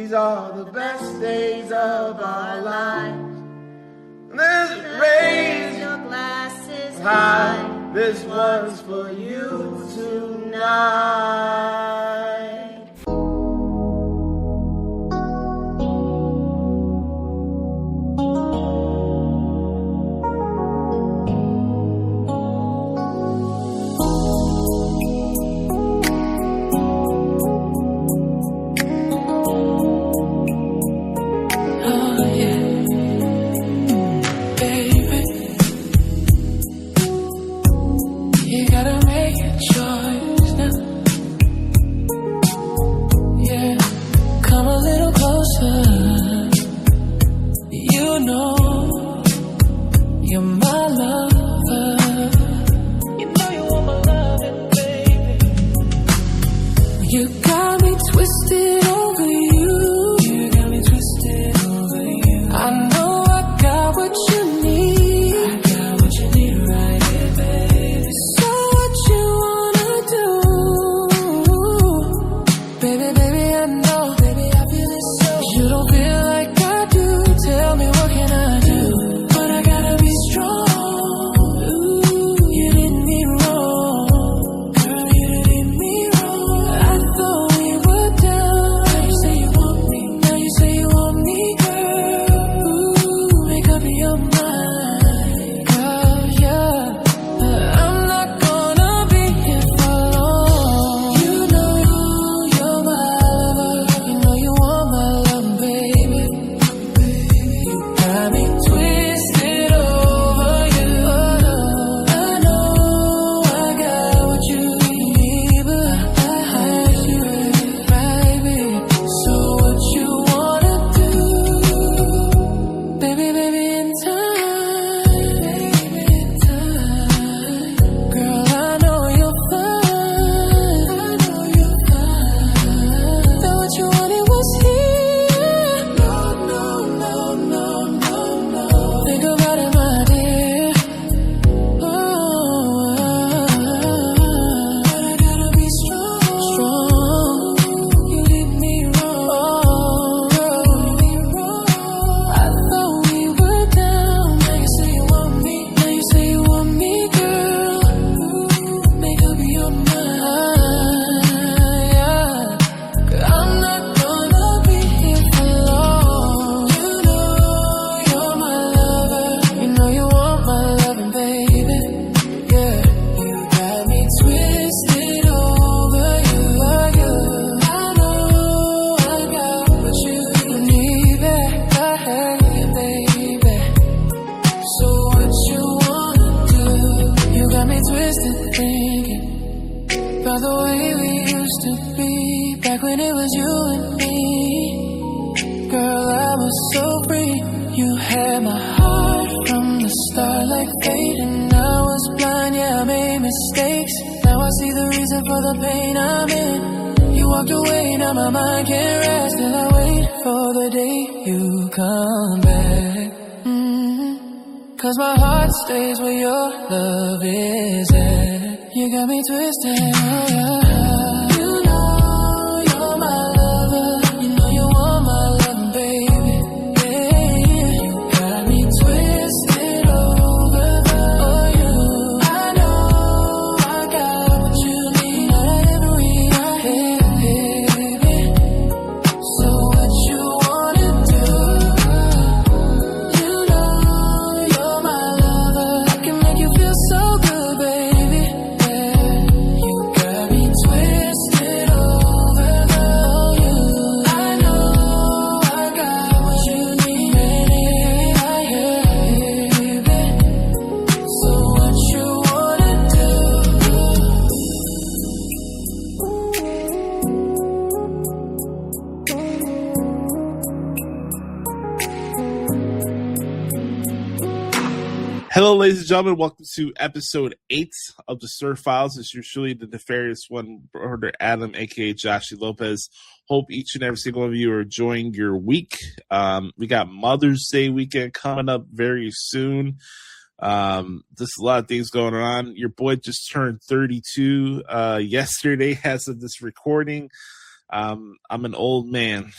These are the best days of our lives. Let's raise your glasses high. This one's for you tonight. Hello, ladies and gentlemen. Welcome to episode 8 of the SUR Files. It's usually the nefarious one, brother Adam, a.k.a. Joshie Lopez. Hope each and every single one of you are enjoying your week. We got Mother's Day weekend coming up very soon. There's a lot of things going on. Your boy just turned 32 yesterday as of this recording. I'm an old man.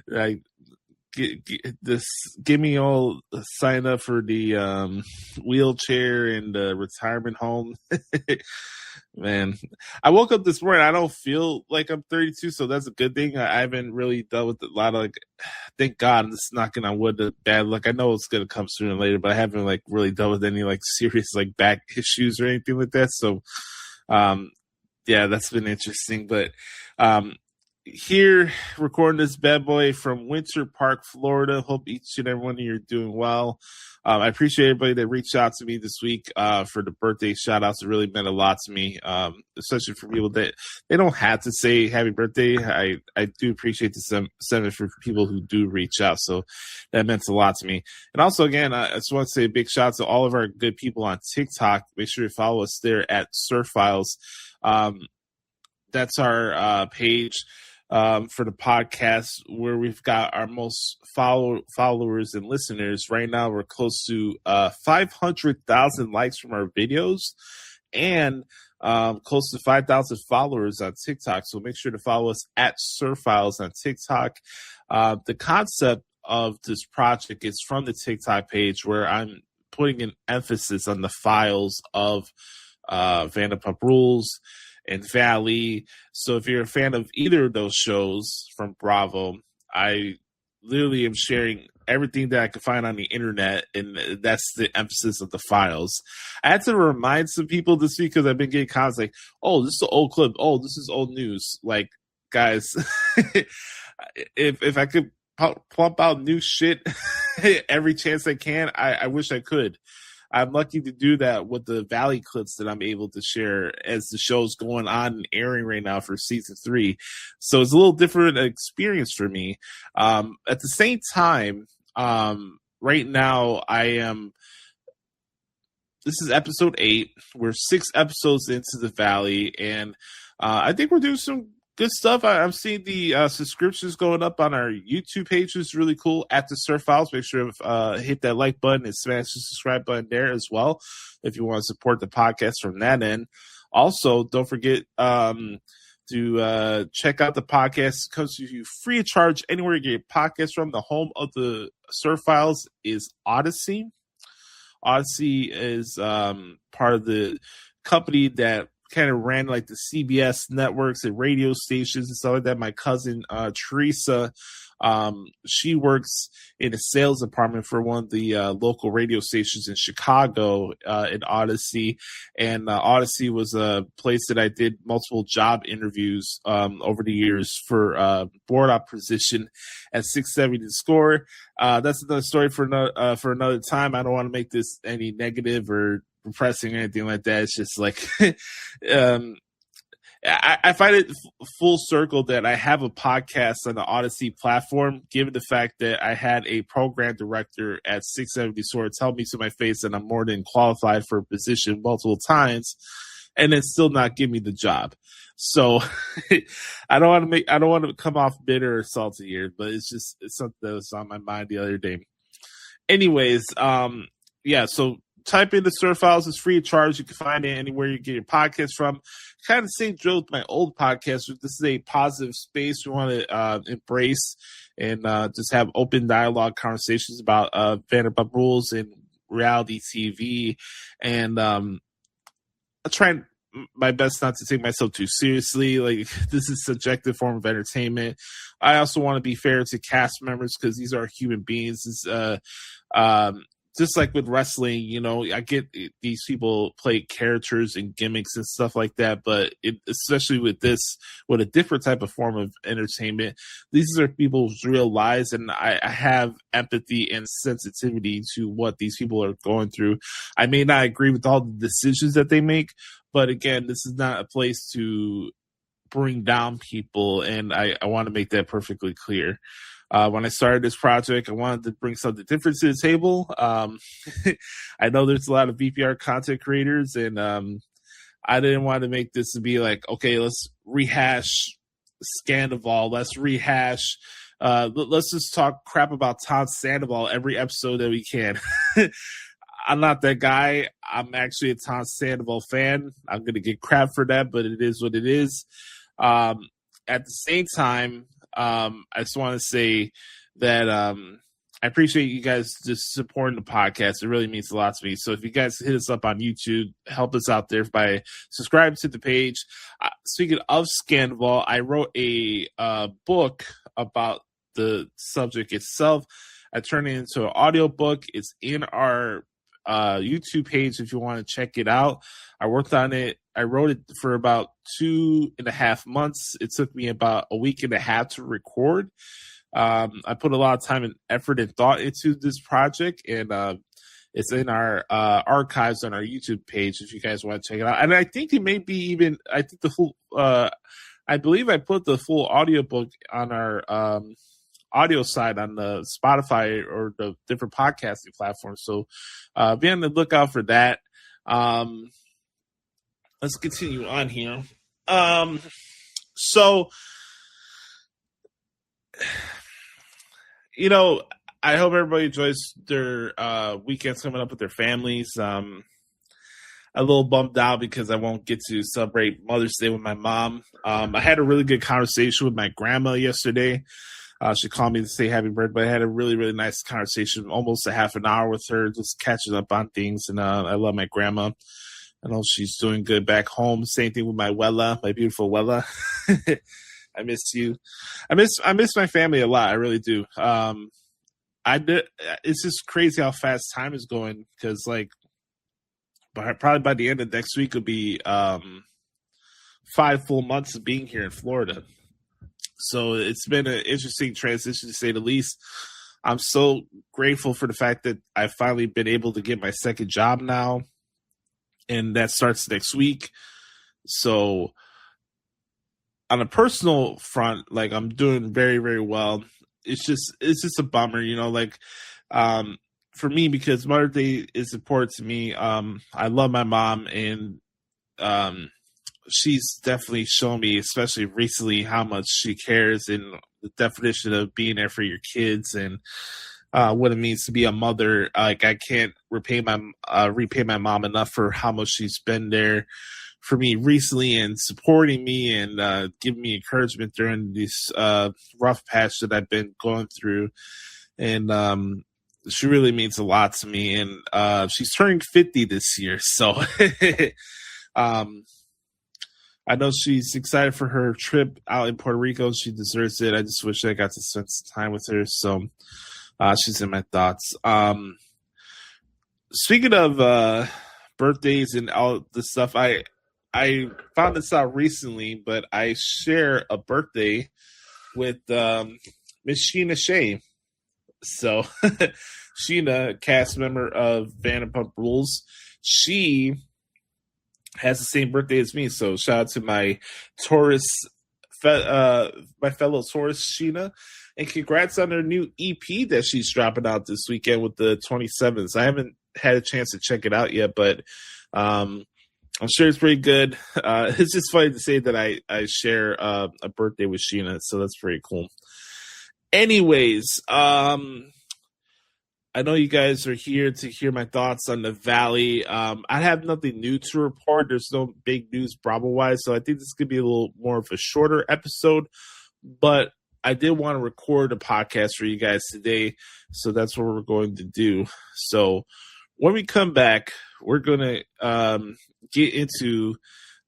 Like, give me all sign up for the wheelchair and the retirement home. Man, I woke up this morning. I don't feel like I'm 32, so that's a good thing. I haven't really dealt with a lot of, like, thank God, I'm just knocking on wood, the bad luck. I know it's gonna come sooner or later, but I haven't like really dealt with any like serious like back issues or anything like that. So, yeah, that's been interesting. But here recording this bad boy from Winter Park, Florida. Hope each and every one of you are doing well. I appreciate everybody that reached out to me this week for the birthday shout outs. It really meant a lot to me, especially for people that they don't have to say happy birthday. I do appreciate the sentiment for people who do reach out. So that meant a lot to me. And also, again, I just want to say a big shout out to all of our good people on TikTok. Make sure you follow us there at SUR Files. That's our page for the podcast where we've got our most followers and listeners. Right now, we're close to 500,000 likes from our videos and close to 5,000 followers on TikTok. So make sure to follow us at SUR Files on TikTok. The concept of this project is from the TikTok page where I'm putting an emphasis on the files of Vanderpump Rules and Valley. So if you're a fan of either of those shows from Bravo, I literally am sharing everything that I could find on the internet, and that's the emphasis of the files. I had to remind some people this week because I've been getting comments like, oh, this is an old clip. Oh, this is old news. Like, guys, if I could plump out new shit every chance I can, I wish I could. I'm lucky to do that with the Valley clips that I'm able to share as the show's going on and airing right now for season 3. So it's a little different experience for me. At the same time, right now this is episode 8. We're 6 episodes into the Valley, and I think we're doing some good stuff. I'm seeing the subscriptions going up on our YouTube page, which is really cool, at the SUR Files. Make sure to hit that like button and smash the subscribe button there as well if you want to support the podcast from that end. Also, don't forget to check out the podcast. It comes to you free of charge anywhere you get your podcast from. The home of the SUR Files is Odyssey. Odyssey is part of the company that kind of ran like the CBS networks and radio stations and stuff like that. My cousin Teresa, she works in a sales department for one of the local radio stations in Chicago, in Odyssey. And Odyssey was a place that I did multiple job interviews over the years for board op position at 670 The Score. That's another story for another time. I don't want to make this any negative or depressing or anything like that. It's just like I find it full circle that I have a podcast on the Odyssey platform, given the fact that I had a program director at 670 Score tell me to my face that I'm more than qualified for a position multiple times, and then still not give me the job. So I don't want to come off bitter or salty here, but it's something that was on my mind the other day. Anyways, yeah, so type in the SUR Files. It's free of charge. You can find it anywhere you get your podcast from. Kind of the same drill with my old podcast. This is a positive space we want to embrace and just have open dialogue conversations about Vanderpump Rules and reality TV. And I try my best not to take myself too seriously. Like, this is a subjective form of entertainment. I also want to be fair to cast members because these are human beings. It's, just like with wrestling, you know, I get these people play characters and gimmicks and stuff like that, but especially with a different type of form of entertainment, these are people's real lives, and I have empathy and sensitivity to what these people are going through. I may not agree with all the decisions that they make, but again, this is not a place to bring down people, and I want to make that perfectly clear. When I started this project, I wanted to bring something different to the table. I know there's a lot of VPR content creators, and I didn't want to make this to be like, okay, let's rehash Scandival. Let's rehash. Let's just talk crap about Tom Sandoval every episode that we can. I'm not that guy. I'm actually a Tom Sandoval fan. I'm going to get crap for that, but it is what it is. At the same time, I just want to say that I appreciate you guys just supporting the podcast. It really means a lot to me. So if you guys hit us up on YouTube, help us out there by subscribing to the page. Speaking of Scandal, I wrote a book about the subject itself. I turned it into an audiobook. It's in our YouTube page if you want to check it out. I worked on it. I wrote it for about 2.5 months. It took me about a week and a half to record. I put a lot of time and effort and thought into this project, and it's in our archives on our YouTube page if you guys want to check it out. And I think it may be even, I think the full, I believe I put the full audiobook on our audio side on the Spotify or the different podcasting platforms. So be on the lookout for that. Let's continue on here. So, you know, I hope everybody enjoys their weekends coming up with their families. A little bummed out because I won't get to celebrate Mother's Day with my mom. I had a really good conversation with my grandma yesterday. She called me to say happy birthday. I had a really, really nice conversation, almost a half an hour with her, just catching up on things. And I love my grandma. I know she's doing good back home. Same thing with my Wella, my beautiful Wella. I miss you. I miss my family a lot. I really do. It's just crazy how fast time is going because, like, probably by the end of next week will be 5 full months of being here in Florida. So it's been an interesting transition to say the least. I'm so grateful for the fact that I've finally been able to get my second job now, and that starts next week. So on a personal front, like, I'm doing very, very well. It's just a bummer, you know, like, for me, because Mother's Day is important to me. I love my mom, and she's definitely shown me, especially recently, how much she cares and the definition of being there for your kids and what it means to be a mother. Like, I can't repay my mom enough for how much she's been there for me recently and supporting me and giving me encouragement during this rough patch that I've been going through. And she really means a lot to me. And she's turning 50 this year, so I know she's excited for her trip out in Puerto Rico. She deserves it. I just wish I got to spend some time with her. So she's in my thoughts. Speaking of birthdays and all this stuff, I found this out recently, but I share a birthday with Miss Scheana Shay. So Scheana, cast member of Vanderpump Rules, she has the same birthday as me. So shout out to my Taurus, my fellow Taurus, Scheana, and congrats on her new EP that she's dropping out this weekend with the 27th. I haven't had a chance to check it out yet, but I'm sure it's pretty good. It's just funny to say that I share a birthday with Scheana, so that's pretty cool. Anyways, I know you guys are here to hear my thoughts on the Valley. I have nothing new to report. There's no big news Bravo-wise, so I think this could be a little more of a shorter episode. But I did want to record a podcast for you guys today, so that's what we're going to do. So when we come back, we're going to get into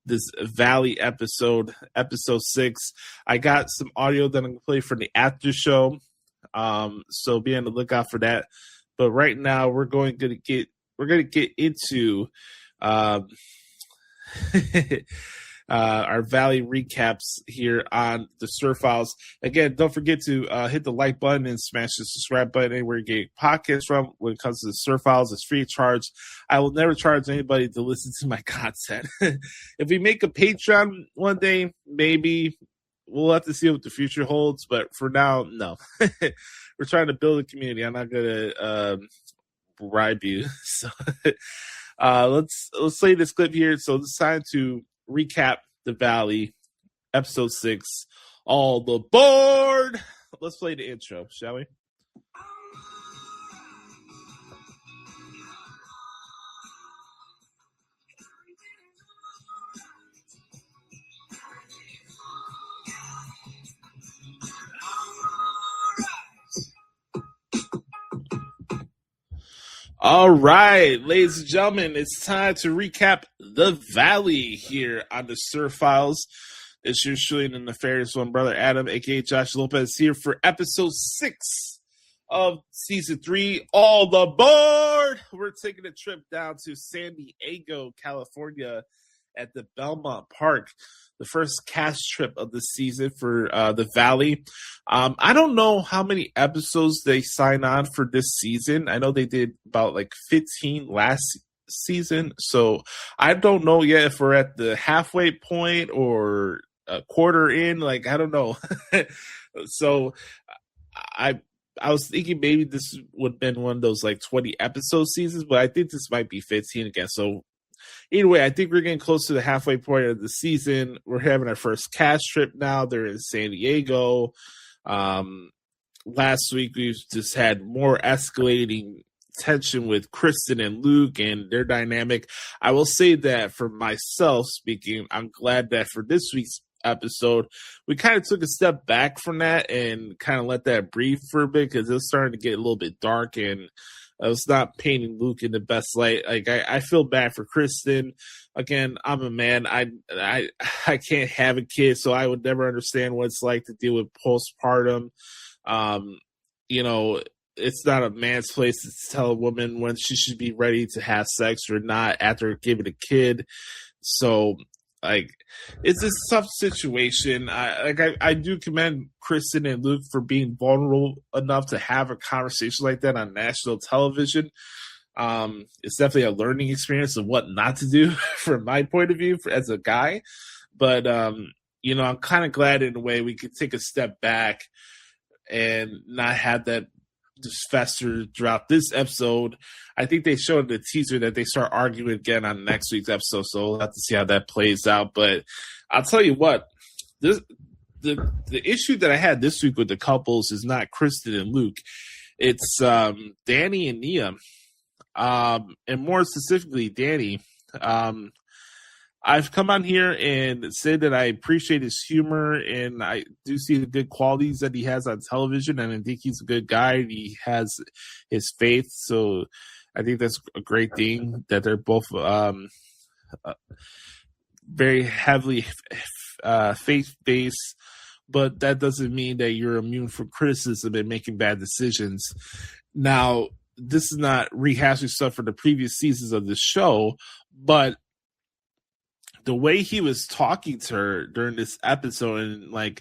this Valley episode 6. I got some audio that I'm going to play for the after show, so be on the lookout for that. But right now, we're going to get into our Valley recaps here on the SUR Files. Again, don't forget to hit the like button and smash the subscribe button anywhere you get podcasts from. When it comes to the SUR Files, it's free of charge. I will never charge anybody to listen to my content. If we make a Patreon one day, maybe. We'll have to see what the future holds, but for now, no. We're trying to build a community. I'm not gonna bribe you. So let's play this clip here. So it's time to recap the Valley, episode 6. All the board. Let's play the intro, shall we? All right, ladies and gentlemen, it's time to recap The Valley here on the SUR Files. It's your truly the nefarious one, brother Adam, aka Joshie Lopez, here for episode 6 of season 3. All aboard! We're taking a trip down to San Diego, California, at the Belmont Park. The first cast trip of the season for The Valley. I don't know how many episodes they signed on for this season. I know they did about 15 last season. So I don't know yet if we're at the halfway point or a quarter in. I don't know. So I was thinking maybe this would have been one of those 20 episode seasons, but I think this might be 15 again. So anyway, I think we're getting close to the halfway point of the season. We're having our first cast trip now. They're in San Diego. Last week, we've just had more escalating tension with Kristen and Luke and their dynamic. I will say that for myself speaking, I'm glad that for this week's episode, we kind of took a step back from that and kind of let that breathe for a bit because it was starting to get a little bit dark and I was not painting Luke in the best light. I feel bad for Kristen. Again, I'm a man. I can't have a kid, so I would never understand what it's like to deal with postpartum. It's not a man's place to tell a woman when she should be ready to have sex or not after giving a kid. So, it's a tough situation. I do commend Kristen and Luke for being vulnerable enough to have a conversation like that on national television. It's definitely a learning experience of what not to do from my point of view as a guy. But, I'm kind of glad in a way we could take a step back and not have that just fester throughout this episode. I think they showed the teaser that they start arguing again on next week's episode, so we'll have to see how that plays out. But I'll tell you what, the issue that I had this week with the couples is not Kristen and Luke. It's Danny and Nia. And more specifically, Danny. I've come on here and said that I appreciate his humor and I do see the good qualities that he has on television and I think he's a good guy. He has his faith. So I think that's a great thing that they're both very heavily faith-based, but that doesn't mean that you're immune from criticism and making bad decisions. Now, this is not rehashing stuff from the previous seasons of the show, but the way he was talking to her during this episode, and I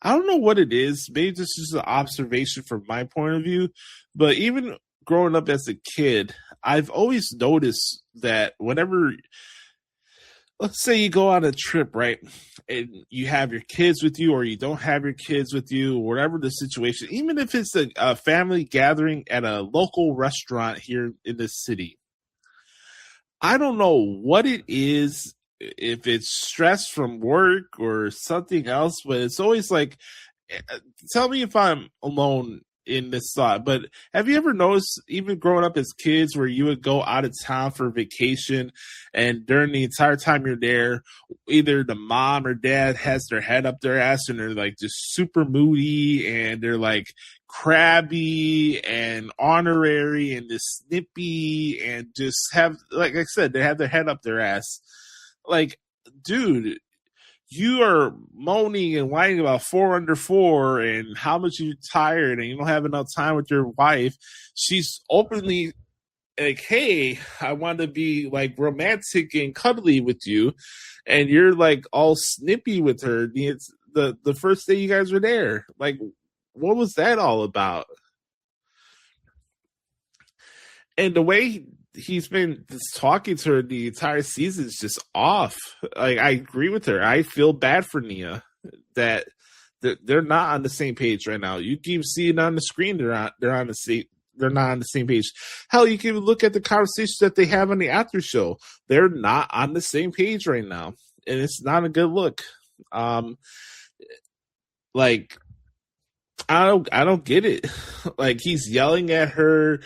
don't know what it is. Maybe this is an observation from my point of view, but even growing up as a kid, I've always noticed that whenever, let's say you go on a trip, right, and you have your kids with you or you don't have your kids with you, whatever the situation, even if it's a family gathering at a local restaurant here in the city, I don't know what it is, if it's stress from work or something else, but it's always tell me if I'm alone in this thought, but have you ever noticed, even growing up as kids, where you would go out of town for vacation and during the entire time you're there, either the mom or dad has their head up their ass and they're just super moody and they're crabby and honorary and just snippy and just have, like I said, they have their head up their ass. Dude, you are moaning and whining about 4 under 4 and how much you're tired and you don't have enough time with your wife. She's openly hey, I want to be romantic and cuddly with you. And you're all snippy with her. It's the first day you guys were there. What was that all about? And the way he's been just talking to her the entire season is just off. I agree with her. I feel bad for Nia that they're not on the same page right now. You keep seeing on the screen they're not on the same page. Hell, you can look at the conversations that they have on the after show. They're not on the same page right now, and it's not a good look. I don't get it. He's yelling at her.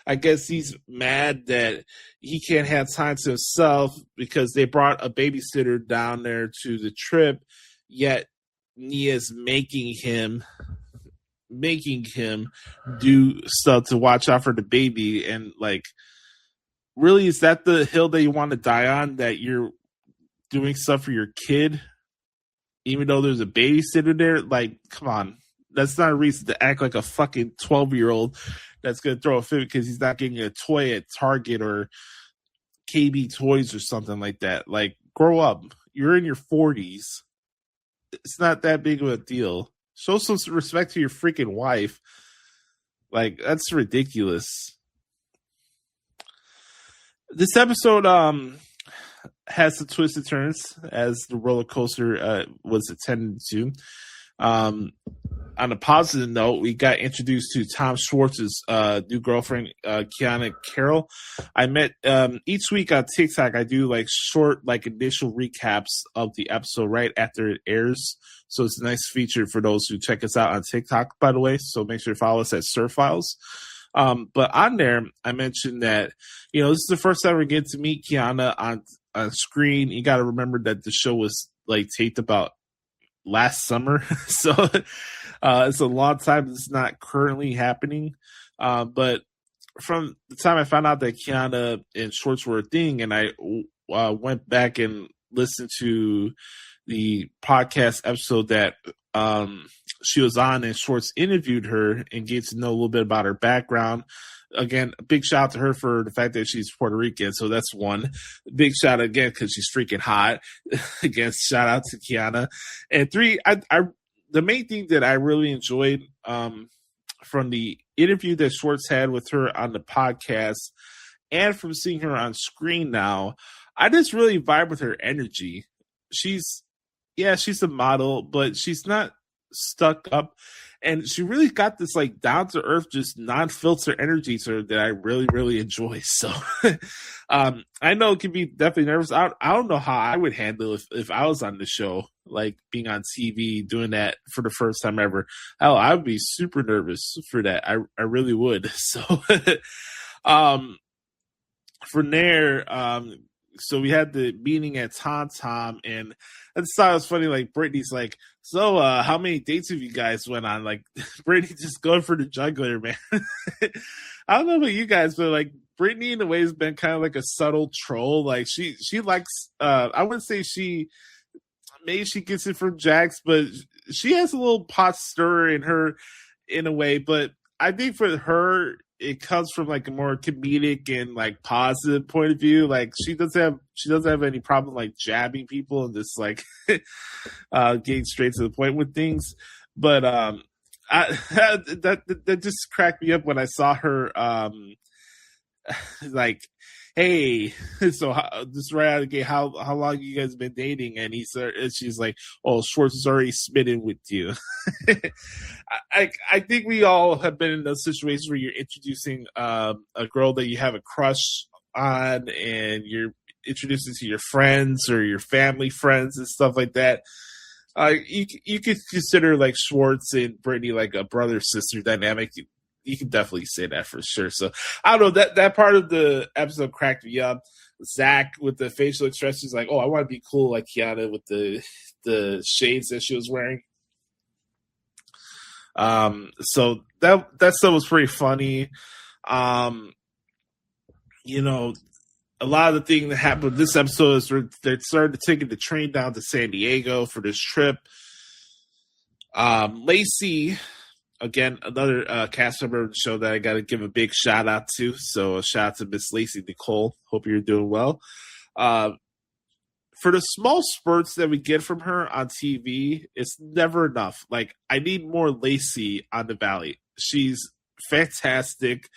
I guess he's mad that he can't have time to himself because they brought a babysitter down there to the trip, yet Nia's making him do stuff to watch out for the baby. And really, is that the hill that you want to die on, that you're doing stuff for your kid, even though there's a babysitter there? Like, come on. That's not a reason to act like a fucking 12-year-old that's going to throw a fit because he's not getting a toy at Target or KB Toys or something like that. Like, grow up. You're in your 40s. It's not that big of a deal. Show some respect to your freaking wife. Like, that's ridiculous. This episode has some twists and turns, as the roller coaster was attended to. On a positive note, we got introduced to Tom Schwartz's new girlfriend, Scheana Carroll. I met each week on TikTok. I do like short, like initial recaps of the episode right after it airs. So it's a nice feature for those who check us out on TikTok, by the way. So make sure to follow us at SUR Files. But on there, I mentioned that, you know, this is the first time we get to meet Scheana on screen. You got to remember that the show was like taped about last summer. So it's a long time. It's not currently happening. But from the time I found out that Scheana and Schwartz were a thing, and I went back and listened to the podcast episode that she was on, and Schwartz interviewed her and get to know a little bit about her background. Again, a big shout out to her for the fact that she's Puerto Rican. So that's one. Big shout out again because she's freaking hot. Again, shout out to Scheana. And three, the main thing that I really enjoyed from the interview that Schwartz had with her on the podcast and from seeing her on screen now, I just really vibe with her energy. She's a model, but she's not stuck up. And she really got this like down to earth, just non-filter energy to her that I really, really enjoy. So I know it can be definitely nervous. I don't know how I would handle if I was on the show, like being on TV, doing that for the first time ever. Hell, I would be super nervous for that. I really would. So from there, so we had the meeting at Tom, and I just thought it was funny. Like Brittany's like, so how many dates have you guys went on? Like Brittany just going for the jugular, man. I don't know about you guys, but like Brittany in a way has been kind of like a subtle troll. Like she likes, I wouldn't say maybe she gets it from Jax, but she has a little pot stirrer in her in a way. But I think for her, it comes from like a more comedic and like positive point of view. Like she doesn't have any problem like jabbing people and just like getting straight to the point with things. But that just cracked me up when I saw her like, hey, so just right out of the gate, how long you guys been dating? And she's like, oh, Schwartz is already smitten with you. I think we all have been in those situations where you're introducing a girl that you have a crush on, and you're introducing to your friends or your family friends and stuff like that. You could consider like Schwartz and Brittany like a brother sister dynamic. You can definitely say that for sure. So I don't know, that part of the episode cracked me up. Zach with the facial expressions, like, oh, I want to be cool like Scheana with the shades that she was wearing. So that stuff was pretty funny. You know, a lot of the thing that happened with this episode is they started taking the train down to San Diego for this trip. Lacey, again, another cast member of the show that I got to give a big shout out to. So a shout out to Miss Lacey Nicole. Hope you're doing well. For the small spurts that we get from her on TV, it's never enough. Like, I need more Lacey on the Valley. She's fantastic.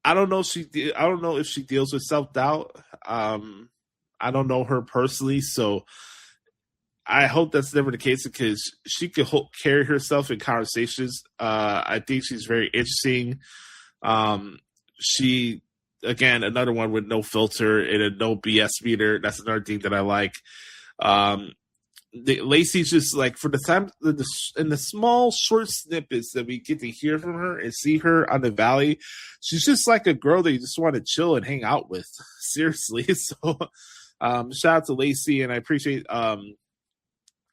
I don't know if she deals with self-doubt. I don't know her personally, so I hope that's never the case because she could carry herself in conversations. I think she's very interesting. She, again, another one with no filter and a no BS meter. That's another thing that I like. Lacey's just like, for the time in the small short snippets that we get to hear from her and see her on the Valley, she's just like a girl that you just want to chill and hang out with. Seriously. So shout out to Lacey, and I appreciate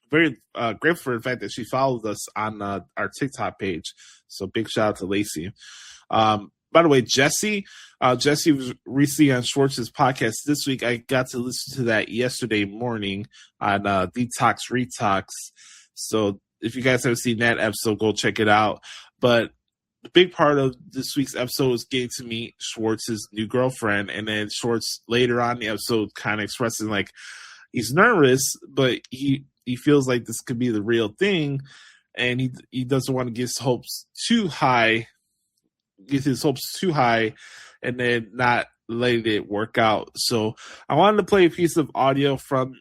very grateful for the fact that she followed us on our TikTok page. So big shout out to Lacey. By By the way, Jesse was recently on Schwartz's podcast this week. I got to listen to that yesterday morning on Detox Retox. So if you guys haven't seen that episode, go check it out. But the big part of this week's episode was getting to meet Schwartz's new girlfriend, and then Schwartz later on in the episode kind of expressing like he's nervous, but he feels like this could be the real thing, and he doesn't want to get his hopes too high, and then not let it work out. So I wanted to play a piece of audio from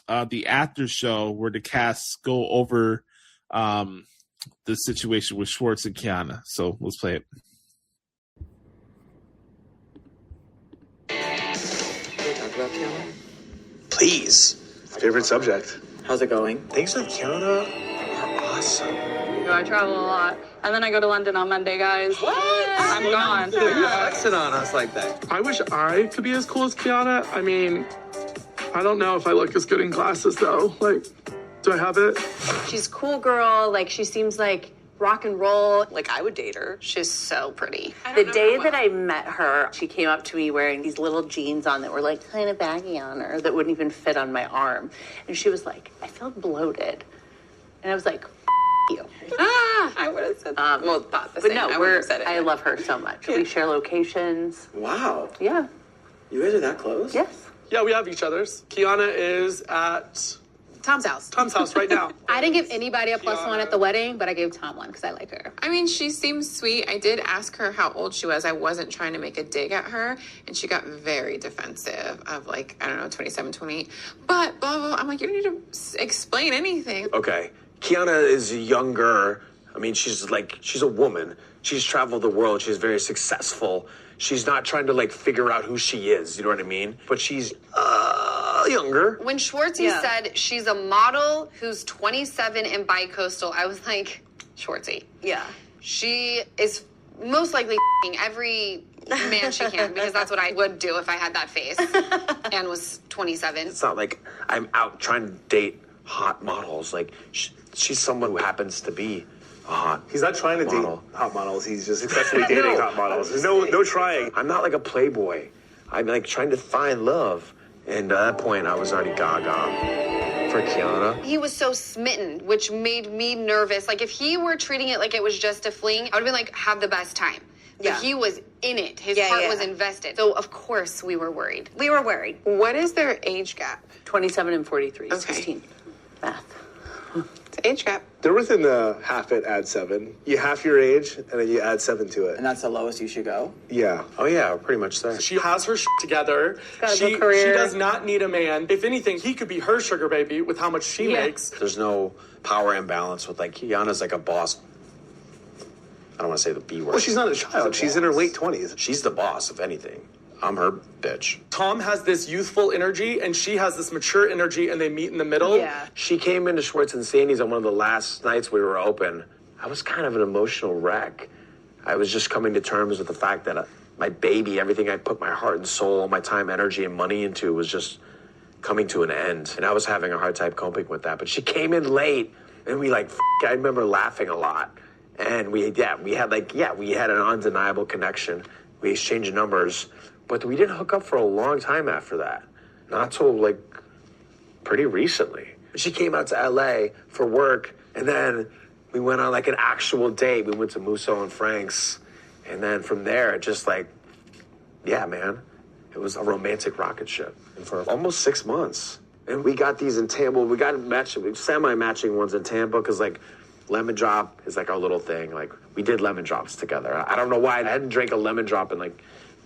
the after show where the cast go over the situation with Schwartz and Scheana. So let's play it. Can we talk about Scheana? Please. Favorite subject. How's it going? Things with Scheana are awesome. I travel a lot. And then I go to London on Monday, guys. What? I'm gone. You're flexing on us like that. I wish I could be as cool as Scheana. I mean, I don't know if I look as good in glasses, though. Like, do I have it? She's a cool girl. Like, she seems like rock and roll. Like, I would date her. She's so pretty. The day that I met her, she came up to me wearing these little jeans on that were like kind of baggy on her that wouldn't even fit on my arm. And she was like, I feel bloated. And I was like, you. I would have said that. Well, Not the but same. no, I wouldn't have said it. I love her so much. We share locations. Wow. Yeah. You guys are that close? Yes. Yeah, we have each other's. Scheana is at Tom's house. Tom's house right now. I didn't give anybody a +1 at the wedding, but I gave Tom one because I like her. I mean, she seems sweet. I did ask her how old she was. I wasn't trying to make a dig at her, and she got very defensive of like, I don't know, 27, 28. But blah, blah, blah. I'm like, you don't need to explain anything. Okay. Scheana is younger. I mean, she's a woman. She's traveled the world. She's very successful. She's not trying to like figure out who she is. You know what I mean? But she's younger. When Schwartzy said she's a model who's 27 and bi-coastal, I was like, Schwartzy. Yeah. She is most likely f***ing every man she can, because that's what I would do if I had that face and was 27. It's not like I'm out trying to date hot models. Like she's someone who happens to be a hot. He's not trying to model. date hot models. He's just successfully dating hot models. There's no trying. I'm not like a playboy. I'm like trying to find love. And at that point, I was already gaga for Scheana. He was so smitten, which made me nervous. Like, if he were treating it like it was just a fling, I would have been like, have the best time. But he was in it. His heart was invested. So, of course, we were worried. We were worried. What is their age gap? 27 and 43. Okay. 16. Math. It's age gap. They're within the half it, add 7. You half your age, and then you add 7 to it. And that's the lowest you should go? Yeah. Oh yeah, pretty much there. She has her together. got a She good career. does not need a man. If anything, he could be her sugar baby with how much she makes. There's no power imbalance with like Scheana's like a boss. I don't want to say the B word. Well, she's not a child. She's in her late 20s. She's the boss, if anything. I'm her bitch. Tom has this youthful energy, and she has this mature energy, and they meet in the middle. Yeah. She came into Schwartz and Sandy's on one of the last nights we were open. I was kind of an emotional wreck. I was just coming to terms with the fact that my baby, everything I put my heart and soul, my time, energy, and money into was just coming to an end. And I was having a hard time coping with that. But she came in late, and we I remember laughing a lot. And we had an undeniable connection. We exchanged numbers. But we didn't hook up for a long time after that. Not till pretty recently. She came out to LA for work, and then we went on an actual date. We went to Musso and Frank's. And then from there, it just man, it was a romantic rocket ship. And for almost 6 months. And we got these in Tampa. We got semi-matching ones in Tampa because lemon drop is our little thing. We did lemon drops together. I don't know why. I hadn't drank a lemon drop in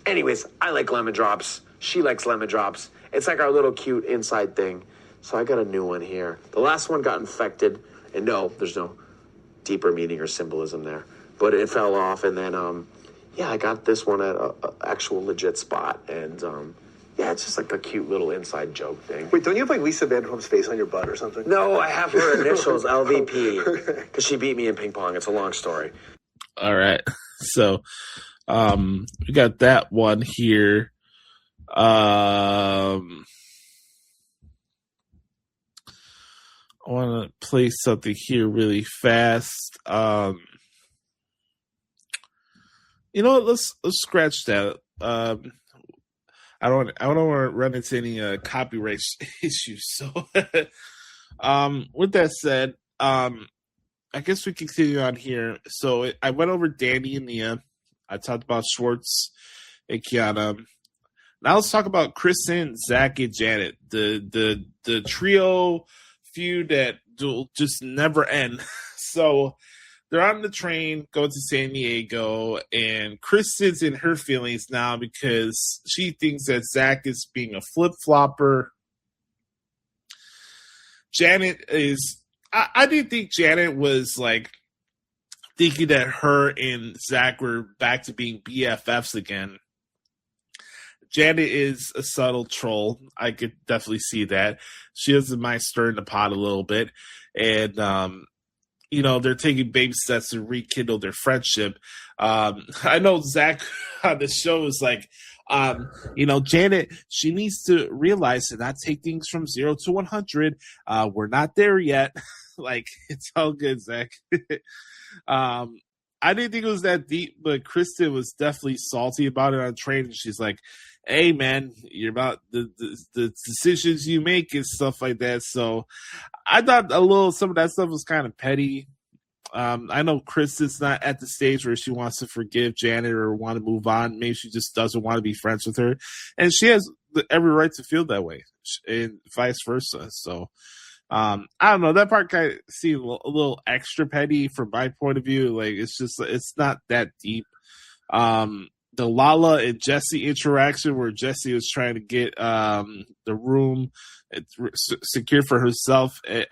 Anyways, I like lemon drops. She likes lemon drops. It's our little cute inside thing. So I got a new one here. The last one got infected. And no, there's no deeper meaning or symbolism there. But it fell off. And then, I got this one at an actual legit spot. And, it's just a cute little inside joke thing. Wait, don't you have Lisa Vanderpump's face on your butt or something? No, I have her initials, LVP. Because she beat me in ping pong. It's a long story. All right. So, we got that one here. I want to play something here really fast. You know what? Let's scratch that. I don't want to run into any copyright issues. So, with that said, I guess we continue on here. So I went over Danny and Nia. I talked about Schwartz and Scheana. Now let's talk about Kristen, Zach, and Janet. The trio feud that will just never end. So they're on the train going to San Diego, and Kristen's in her feelings now because she thinks that Zach is being a flip-flopper. Janet is... I didn't think Janet was, like, thinking that her and Zach were back to being BFFs again. Janet is a subtle troll. I could definitely see that. She doesn't mind stirring the pot a little bit. And, they're taking baby steps to rekindle their friendship. I know Zach on the show is like, Janet, she needs to realize to not take things from 0 to 100. We're not there yet. Like, it's all good, Zach. I didn't think it was that deep, but Kristen was definitely salty about it on train. And she's like, hey, man, you're about the decisions you make and stuff like that. So I thought some of that stuff was kind of petty. I know Kristen's not at the stage where she wants to forgive Janet or want to move on. Maybe she just doesn't want to be friends with her. And she has every right to feel that way, and vice versa. So I don't know. That part kind of seemed a little extra petty from my point of view. Like, it's not that deep. The Lala and Jesse interaction where Jesse was trying to get the room secure for himself and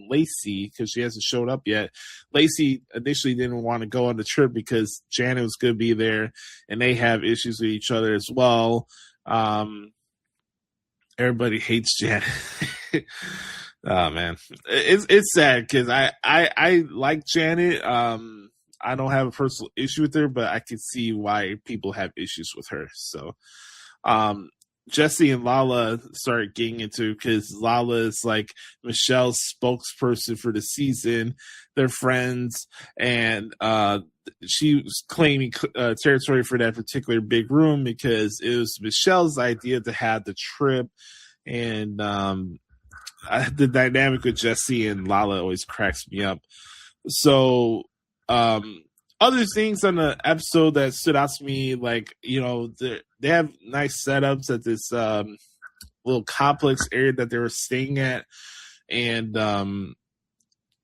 Lacey because she hasn't showed up yet. Lacey initially didn't want to go on the trip because Janet was going to be there, and they have issues with each other as well. Everybody hates Janet. Oh man, it's sad because I like Janet. I don't have a personal issue with her, but I can see why people have issues with her. So, Jesse and Lala started getting into because Lala is like Michelle's spokesperson for the season. They're friends, and she was claiming territory for that particular big room because it was Michelle's idea to have the trip. And the dynamic with Jesse and Lala always cracks me up. So, other things on the episode that stood out to me, like, they have nice setups at this little complex area that they were staying at, and a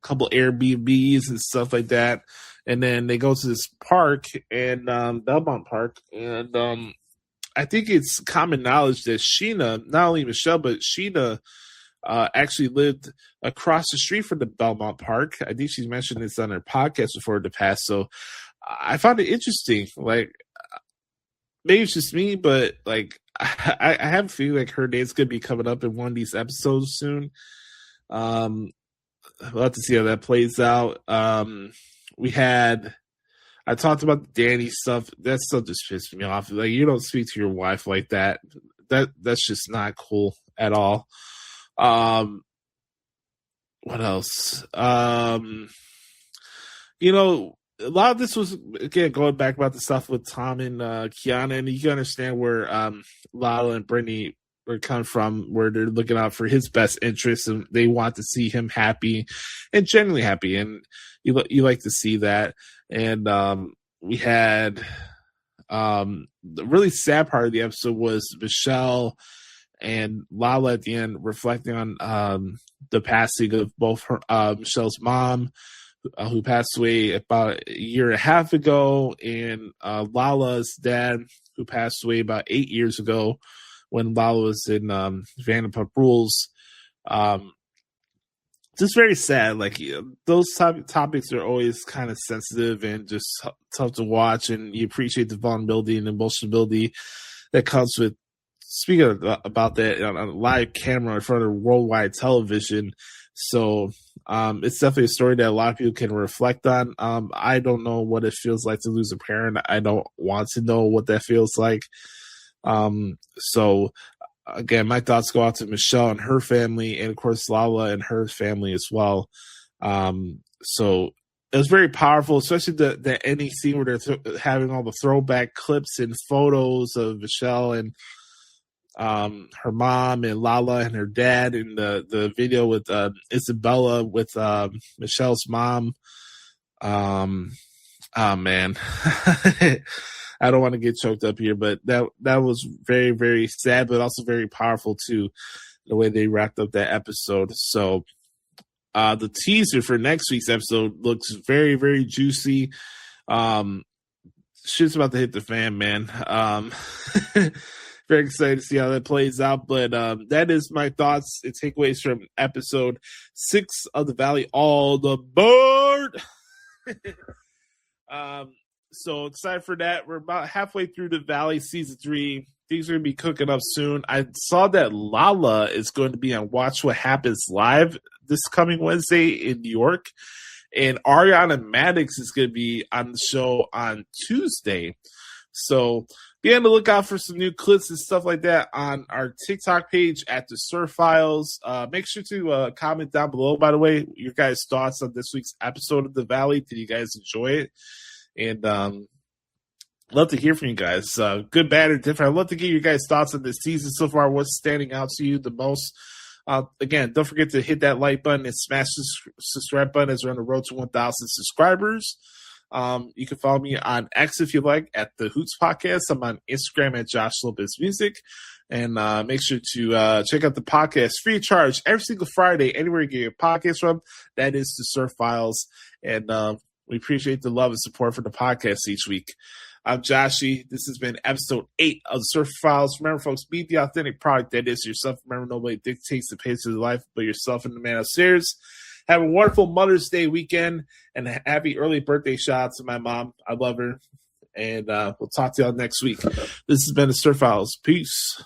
couple Airbnbs and stuff like that. And then they go to this park, and Belmont Park, and I think it's common knowledge that Scheana, not only Michelle, but Scheana actually lived across the street from the Belmont Park. I think she's mentioned this on her podcast before in the past. So I found it interesting. Like, maybe it's just me, but like, I have a feeling like her name's going to be coming up in one of these episodes soon. We'll have to see how that plays out. I talked about the Danny stuff. That stuff just pissed me off. Like, you don't speak to your wife like that. That's just not cool at all. What else? A lot of this was, again, going back about the stuff with Tom and Scheana, and you can understand where Lala and Brittany were coming from, where they're looking out for his best interests, and they want to see him happy and genuinely happy, and you like to see that. And we had the really sad part of the episode was Michelle and Lala at the end reflecting on the passing of both her, Michelle's mom, who passed away about a year and a half ago, and Lala's dad, who passed away about 8 years ago when Lala was in Vanderpump Rules. Just very sad. Like, those topics are always kind of sensitive and just tough to watch, and you appreciate the vulnerability and emotionability that comes with speaking about that on a live camera in front of worldwide television. So it's definitely a story that a lot of people can reflect on. I don't know what it feels like to lose a parent. I don't want to know what that feels like. So again, my thoughts go out to Michelle and her family, and of course Lala and her family as well. So it was very powerful, especially the ending scene where they're having all the throwback clips and photos of Michelle and her mom and Lala and her dad in the video with Isabella with Michelle's mom. Oh man, I don't want to get choked up here, but that was very, very sad, but also very powerful too, the way they wrapped up that episode. So the teaser for next week's episode looks very, very juicy. Shit's about to hit the fan, man. Very excited to see how that plays out. But that is my thoughts and takeaways from episode 6 of The Valley. All the board. So excited for that. We're about halfway through The Valley season 3. Things are going to be cooking up soon. I saw that Lala is going to be on Watch What Happens Live this coming Wednesday in New York. And Ariana Madix is going to be on the show on Tuesday. So be on the lookout for some new clips and stuff like that on our TikTok page at the SUR Files. Make sure to comment down below, by the way, your guys' thoughts on this week's episode of The Valley. Did you guys enjoy it? And love to hear from you guys. Good, bad, or different. I'd love to get your guys' thoughts on this season so far. What's standing out to you the most? Again, don't forget to hit that like button and smash the subscribe button as we're on the road to 1,000 subscribers. You can follow me on X if you like at the Hoots Podcast. I'm on Instagram at Josh Lopez Music. And make sure to check out the podcast free of charge every single Friday, anywhere you get your podcast from. That is the SUR Files. And we appreciate the love and support for the podcast each week. I'm Joshie. This has been episode 8 of the SUR Files. Remember, folks, be the authentic product that is yourself. Remember, nobody dictates the pace of your life but yourself and the man upstairs. Have a wonderful Mother's Day weekend and a happy early birthday shout out to my mom. I love her. And we'll talk to y'all next week. This has been the SUR Files. Peace.